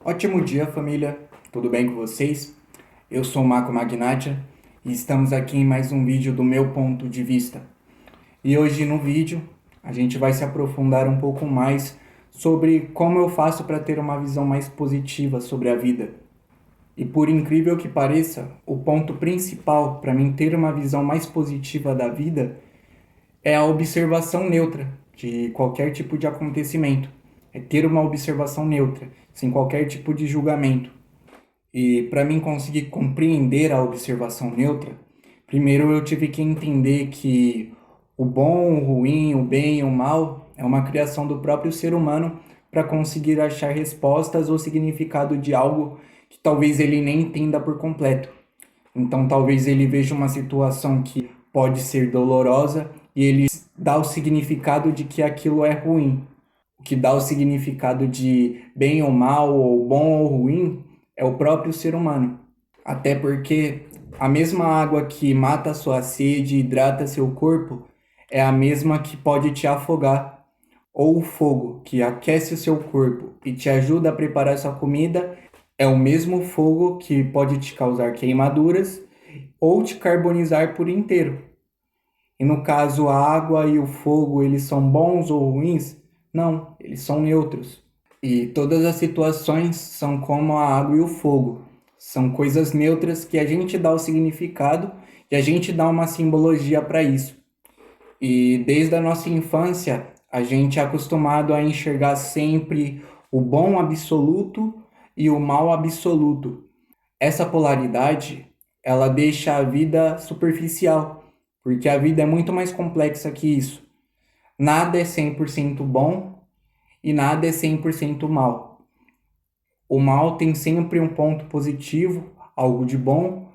Ótimo dia, família. Tudo bem com vocês? Eu sou o Mako Magnatia e estamos aqui em mais um vídeo do meu ponto de vista. E hoje no vídeo a gente vai se aprofundar um pouco mais sobre como eu faço para ter uma visão mais positiva sobre a vida. E por incrível que pareça, o ponto principal para mim ter uma visão mais positiva da vida é a observação neutra de qualquer tipo de acontecimento. É ter uma observação neutra, sem qualquer tipo de julgamento. E para mim conseguir compreender a observação neutra, primeiro eu tive que entender que o bom, o ruim, o bem e o mal é uma criação do próprio ser humano para conseguir achar respostas ou significado de algo que talvez ele nem entenda por completo. Então talvez ele veja uma situação que pode ser dolorosa e ele dá o significado de que aquilo é ruim. O que dá o significado de bem ou mal, ou bom ou ruim, é o próprio ser humano. Até porque a mesma água que mata a sua sede e hidrata seu corpo é a mesma que pode te afogar. Ou o fogo que aquece o seu corpo e te ajuda a preparar sua comida é o mesmo fogo que pode te causar queimaduras ou te carbonizar por inteiro. E no caso, a água e o fogo, eles são bons ou ruins? Não, eles são neutros. E todas as situações são como a água e o fogo. São coisas neutras que a gente dá o significado e a gente dá uma simbologia para isso. E desde a nossa infância, a gente é acostumado a enxergar sempre o bom absoluto e o mal absoluto. Essa polaridade, ela deixa a vida superficial, porque a vida é muito mais complexa que isso. Nada é 100% bom e nada é 100% mal. O mal tem sempre um ponto positivo, algo de bom,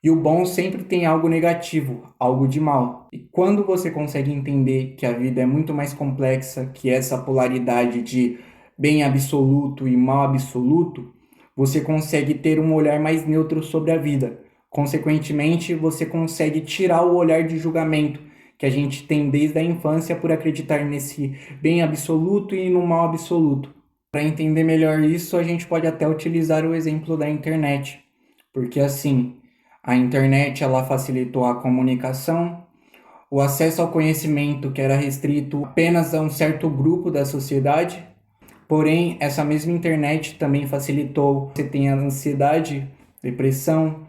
e o bom sempre tem algo negativo, algo de mal. E quando você consegue entender que a vida é muito mais complexa que essa polaridade de bem absoluto e mal absoluto, você consegue ter um olhar mais neutro sobre a vida. Consequentemente, você consegue tirar o olhar de julgamento que a gente tem desde a infância por acreditar nesse bem absoluto e no mal absoluto. Para entender melhor isso, a gente pode até utilizar o exemplo da internet, porque assim, a internet ela facilitou a comunicação, o acesso ao conhecimento que era restrito apenas a um certo grupo da sociedade. Porém, essa mesma internet também facilitou você tenha ansiedade, depressão,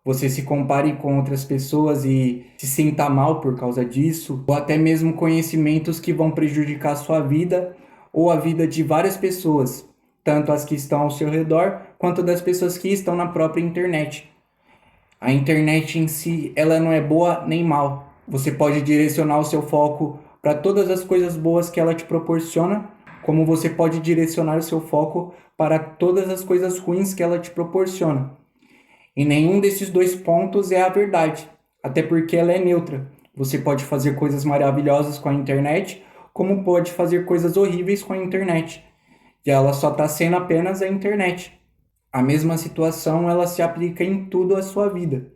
você se compare com outras pessoas e se sinta mal por causa disso, ou até mesmo conhecimentos que vão prejudicar a sua vida ou a vida de várias pessoas, tanto as que estão ao seu redor quanto das pessoas que estão na própria internet. A internet em si, ela não é boa nem mal. Você pode direcionar o seu foco para todas as coisas boas que ela te proporciona, como você pode direcionar o seu foco para todas as coisas ruins que ela te proporciona. E nenhum desses dois pontos é a verdade, até porque ela é neutra. Você pode fazer coisas maravilhosas com a internet, como pode fazer coisas horríveis com a internet. E ela só está sendo apenas a internet. A mesma situação ela se aplica em tudo a sua vida.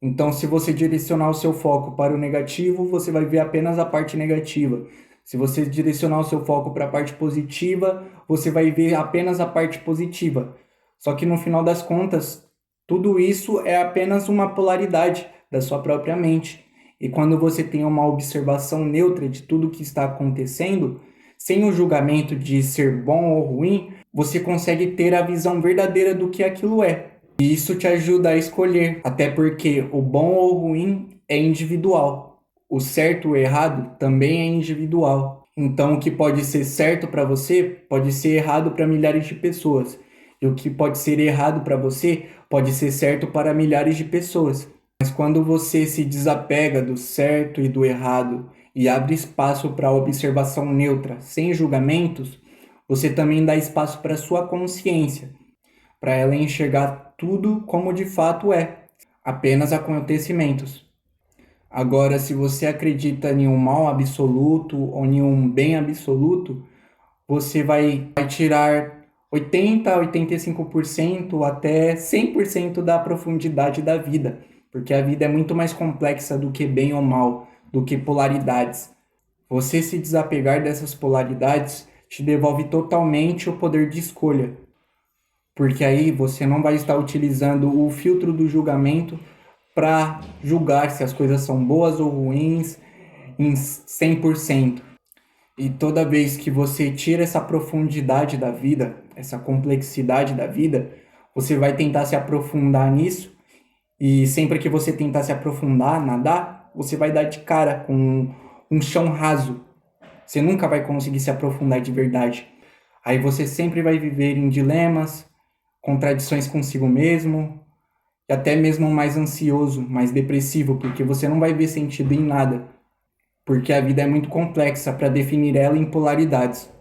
Então, se você direcionar o seu foco para o negativo, você vai ver apenas a parte negativa. Se você direcionar o seu foco para a parte positiva, você vai ver apenas a parte positiva. Só que no final das contas, tudo isso é apenas uma polaridade da sua própria mente. E quando você tem uma observação neutra de tudo que está acontecendo, sem o julgamento de ser bom ou ruim, você consegue ter a visão verdadeira do que aquilo é. E isso te ajuda a escolher, até porque o bom ou o ruim é individual. O certo ou errado também é individual. Então, o que pode ser certo para você pode ser errado para milhares de pessoas. E o que pode ser errado para você pode ser certo para milhares de pessoas. Mas quando você se desapega do certo e do errado e abre espaço para a observação neutra, sem julgamentos, você também dá espaço para a sua consciência, para ela enxergar tudo como de fato é, apenas acontecimentos. Agora, se você acredita em um mal absoluto ou em um bem absoluto, você vai tirar 80, 85% até 100% da profundidade da vida, porque a vida é muito mais complexa do que bem ou mal, do que polaridades. Você se desapegar dessas polaridades te devolve totalmente o poder de escolha. porque aí você não vai estar utilizando o filtro do julgamento para julgar se as coisas são boas ou ruins em 100%. E toda vez que você tira essa profundidade da vida, essa complexidade da vida, você vai tentar se aprofundar nisso, e sempre que você tentar se aprofundar, nadar, você vai dar de cara com um chão raso. Você nunca vai conseguir se aprofundar de verdade. Aí você sempre vai viver em dilemas, contradições consigo mesmo, e até mesmo mais ansioso, mais depressivo, porque você não vai ver sentido em nada, porque a vida é muito complexa para definir ela em polaridades.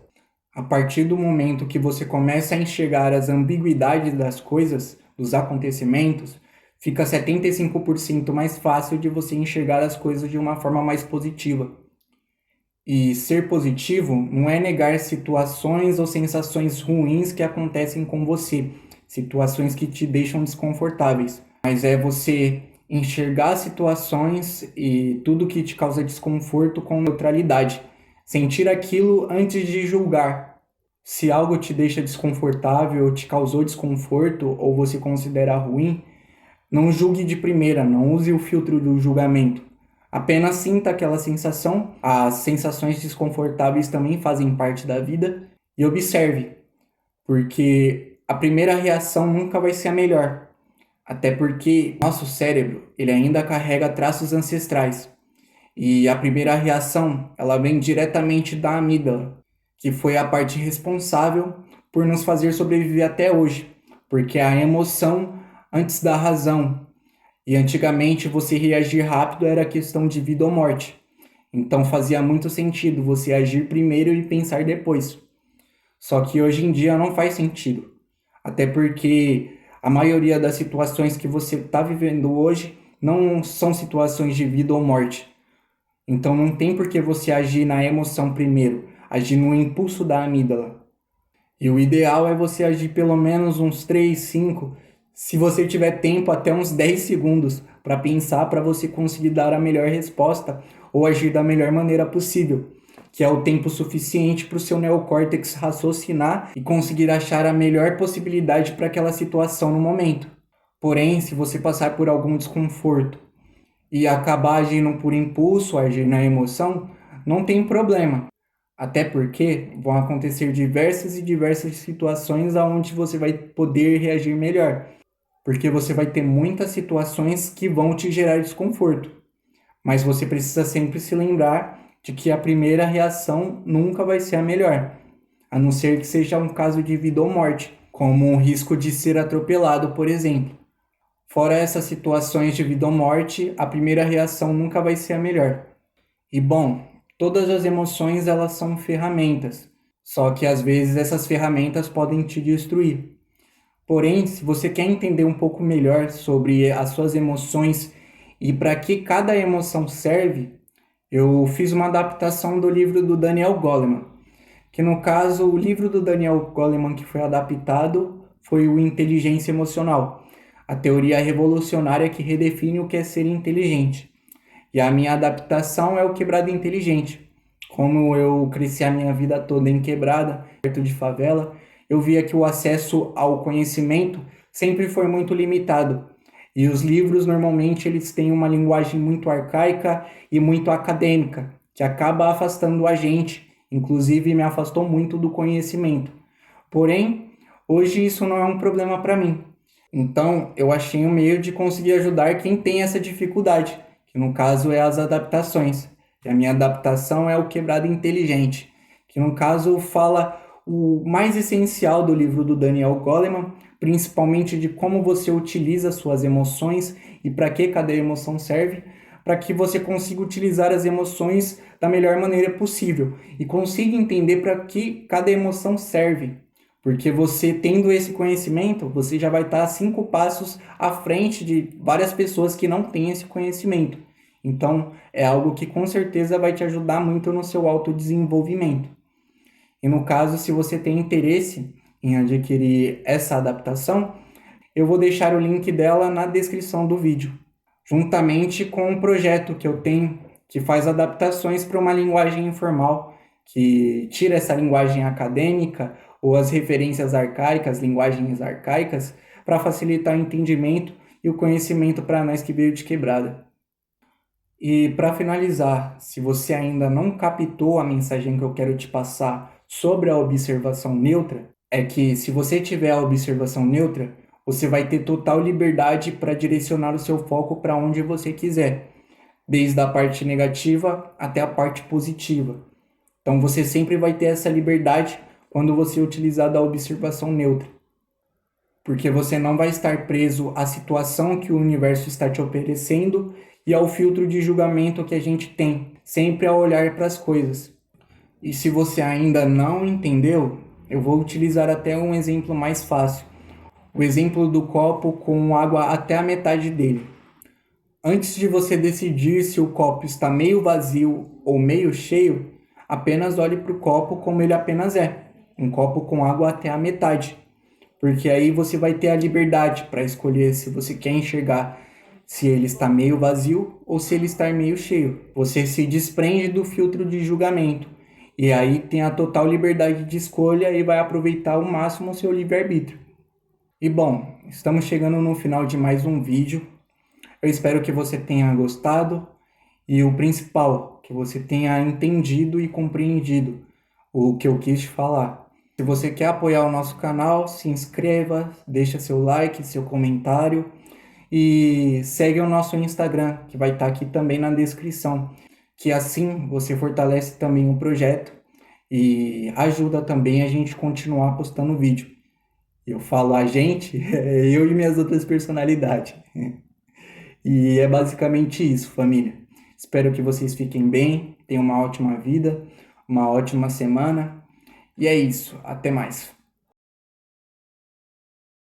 A partir do momento que você começa a enxergar as ambiguidades das coisas, dos acontecimentos, fica 75% mais fácil de você enxergar as coisas de uma forma mais positiva. E ser positivo não é negar situações ou sensações ruins que acontecem com você, situações que te deixam desconfortáveis, mas é você enxergar situações e tudo que te causa desconforto com neutralidade, sentir aquilo antes de julgar. Se algo te deixa desconfortável, te causou desconforto ou você considera ruim, não julgue de primeira, não use o filtro do julgamento. Apenas sinta aquela sensação, as sensações desconfortáveis também fazem parte da vida, e observe, porque a primeira reação nunca vai ser a melhor. Até porque nosso cérebro, ele ainda carrega traços ancestrais. E a primeira reação, ela vem diretamente da amígdala, que foi a parte responsável por nos fazer sobreviver até hoje, porque é a emoção antes da razão. E antigamente você reagir rápido era questão de vida ou morte. Então fazia muito sentido você agir primeiro e pensar depois. Só que hoje em dia não faz sentido. Até porque a maioria das situações que você está vivendo hoje não são situações de vida ou morte. Então não tem por que você agir na emoção primeiro, agir no impulso da amígdala. E o ideal é você agir pelo menos uns 3, 5, se você tiver tempo, até uns 10 segundos para pensar, para você conseguir dar a melhor resposta ou agir da melhor maneira possível, que é o tempo suficiente para o seu neocórtex raciocinar e conseguir achar a melhor possibilidade para aquela situação no momento. Porém, se você passar por algum desconforto e acabar agindo por impulso, agir na emoção, não tem problema. Até porque vão acontecer diversas e diversas situações aonde você vai poder reagir melhor. Porque você vai ter muitas situações que vão te gerar desconforto. Mas você precisa sempre se lembrar de que a primeira reação nunca vai ser a melhor, a não ser que seja um caso de vida ou morte, como o risco de ser atropelado, por exemplo. Fora essas situações de vida ou morte, a primeira reação nunca vai ser a melhor. E bom, todas as emoções elas são ferramentas, só que às vezes essas ferramentas podem te destruir. Porém, se você quer entender um pouco melhor sobre as suas emoções e para que cada emoção serve, eu fiz uma adaptação do livro do Daniel Goleman, que no caso, o livro do Daniel Goleman que foi adaptado foi o Inteligência Emocional, a teoria revolucionária que redefine o que é ser inteligente. E a minha adaptação é o Quebrada Inteligente. Como eu cresci a minha vida toda em quebrada, perto de favela, eu via que o acesso ao conhecimento sempre foi muito limitado. E os livros, normalmente, eles têm uma linguagem muito arcaica e muito acadêmica, que acaba afastando a gente, inclusive me afastou muito do conhecimento. Porém, hoje isso não é um problema para mim. Então, eu achei um meio de conseguir ajudar quem tem essa dificuldade, que no caso é as adaptações. E a minha adaptação é o Quebrada Inteligente, que no caso fala o mais essencial do livro do Daniel Goleman, principalmente de como você utiliza suas emoções e para que cada emoção serve, para que você consiga utilizar as emoções da melhor maneira possível e consiga entender para que cada emoção serve. Porque você tendo esse conhecimento, você já vai estar 5 passos à frente de várias pessoas que não têm esse conhecimento. Então, é algo que com certeza vai te ajudar muito no seu autodesenvolvimento. E no caso, se você tem interesse em adquirir essa adaptação, eu vou deixar o link dela na descrição do vídeo, juntamente com um projeto que eu tenho que faz adaptações para uma linguagem informal, que tira essa linguagem acadêmica ou as referências arcaicas, linguagens arcaicas, para facilitar o entendimento e o conhecimento para nós que veio de quebrada. E para finalizar, se você ainda não captou a mensagem que eu quero te passar sobre a observação neutra, é que se você tiver a observação neutra, você vai ter total liberdade para direcionar o seu foco para onde você quiser, desde a parte negativa até a parte positiva. Então você sempre vai ter essa liberdade quando você utilizar da observação neutra, porque você não vai estar preso à situação que o universo está te oferecendo e ao filtro de julgamento que a gente tem, sempre ao olhar para as coisas. E se você ainda não entendeu, eu vou utilizar até um exemplo mais fácil. O exemplo do copo com água até a metade dele. Antes de você decidir se o copo está meio vazio ou meio cheio, apenas olhe para o copo como ele apenas é, um copo com água até a metade. Porque aí você vai ter a liberdade para escolher se você quer enxergar se ele está meio vazio ou se ele está meio cheio. Você se desprende do filtro de julgamento e aí tem a total liberdade de escolha e vai aproveitar ao máximo o seu livre-arbítrio. E bom, estamos chegando no final de mais um vídeo. Eu espero que você tenha gostado e o principal, que você tenha entendido e compreendido o que eu quis te falar. Se você quer apoiar o nosso canal, se inscreva, deixa seu like, seu comentário e segue o nosso Instagram, que vai estar aqui também na descrição, que assim você fortalece também o projeto e ajuda também a gente continuar postando vídeo. Eu falo a gente, eu e minhas outras personalidades. E é basicamente isso, família. Espero que vocês fiquem bem, tenham uma ótima vida, uma ótima semana. E é isso, até mais.